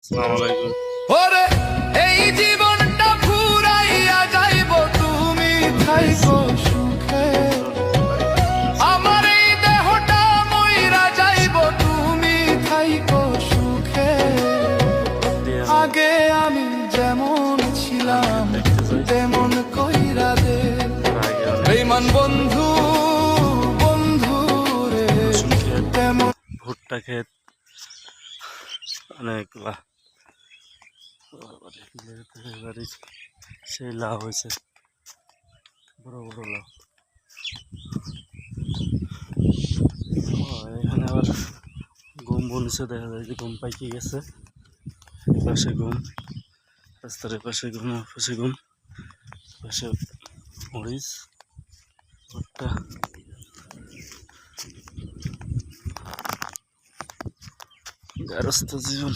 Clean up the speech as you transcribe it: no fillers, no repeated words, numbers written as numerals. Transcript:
আসসালামু আলাইকুম। ওরে এই জীবনটা ফুরাইয়া যাইব, তুমি থাইকো সুখে। আমার এই দেহটা মইরা যাইব, তুমি থাইকো সুখে। আগে আমি যেমন ছিলাম তেমন কইরা দে বেঈমান বন্ধু, বন্ধু রে তেমন। ভুট্টা ক্ষেত অনেকগুলা সেই লাভ হয়েছে, বড় বড় লাভ। এখানে আবার গম বনছে, দেখা যায় যে গম পাইকে গেছে। এপাশে গম, রাস্তার এপাশে গম, ওপাশে গম, পাশে মরিচ, ভুট্টা। গারস্থ জীবন।